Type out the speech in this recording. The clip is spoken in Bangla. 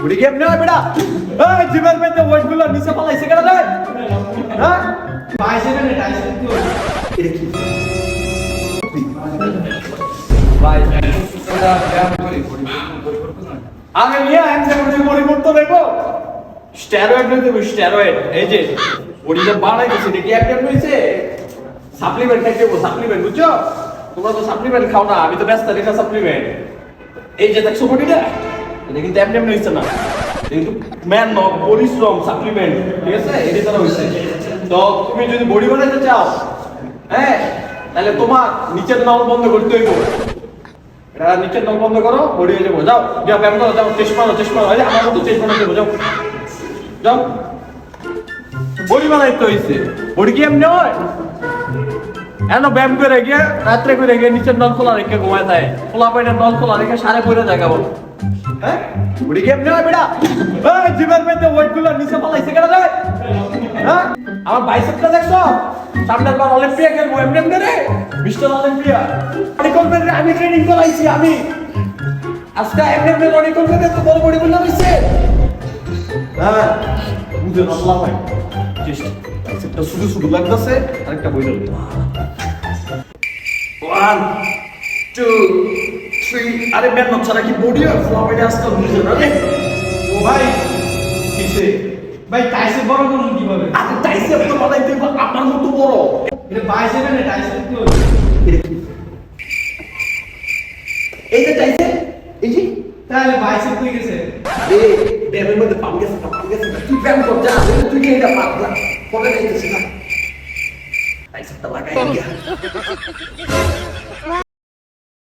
বডি কেমনে হয় বেটা? এই জিমের মধ্যে ওয়েটগুলো নিচে পালাইছে কেন রে? হ্যাঁ? বাইসেপে না টাইসেপ তো এটা কি? ভাই এটা ব্যায়াম করি পরিবর্তন হয় আমি নিয়ে এমনি পরিবর্তন দেখবো স্টেরয়েড নিতে দেবো স্টেরয়েড এই যে বডিটা বাড়াইতেছে দেখি একটা হইছে সাপ্লিমেন্ট খাইতে দেবো সাপ্লিমেন্ট বুঝছো তোমরা তো সাপ্লিমেন্ট খাও না আমি তো ব্যস্ত রেখা সাপ্লিমেন্ট এই যে দেখছো বডিটা এটা কিন্তু এমনি এমনি হইছে না কিন্তু ম্যান ন পরিশ্রম সাপ্লিমেন্ট ঠিক আছে এটা তারা হইছে তো তুমি যদি বডি বানাইতে চাও হ্যাঁ তাহলে তোমার নিচের নল বন্ধ করতে হইব এটা নিচের নল বন্ধ করো বডি হয়ে যাবো যাও যাও ব্যায়াম করো যাও চেষ্টা মারো এই আমার মতো চেষ্টা মারতে যাও যাও বডি বানাইতে হইছে বডি কি এমনি হয় এন ব্যায়াম করে গিয়ে রাত্রে করে গিয়ে নিচের নল খোলা রেখে ঘুমায় থাকে খোলা পাইনের নল খোলা রেখে সারে পড়ে যায় কেবল হ্যাঁ বডি কি এমনি হয় বেটা এই জিমের মধ্যে ওয়েটগুলো নিচে পালাইছে কেন রে হ্যাঁ আমার বাইসেপটা দেখছো সামনের বার অলিম্পিয়া খেলবো এমনি এমনি রে মিস্টার অলিম্পিয়া আমি ট্রেনিং করাইছি আমি আজকে এমনি এমনি রনি করবে তো বড় বডি বললাম হইছে হ্যাঁ বুঝে নসলা ভাই চেষ্টা একটা শুধু শুধু লাগতেছে আরেকটা বই ধরবে 1 2 3 আরে ম্যান নচ্ছা নাকি বডি আর ফ্লাওয়ারে আজকাল বুঝে না রে ও ভাই কিসে ভাই টাইসেপ বড় করুন কিভাবে আরে টাইসেপ তো বানাইতে আমার মতো বড় এটা বাইসেপে না টাইসেপ তো এটা কি এই যে টাইসেপ এই যে তাহলে বাইসেপ হয়ে গেছে এই ব্যায়ামের মধ্যে পাম গেছে তুই ব্যায়াম কর যা তুই কি এটা পাতলা পরে যাইতেছিস না টাইসেপটা লাগাই গিয়া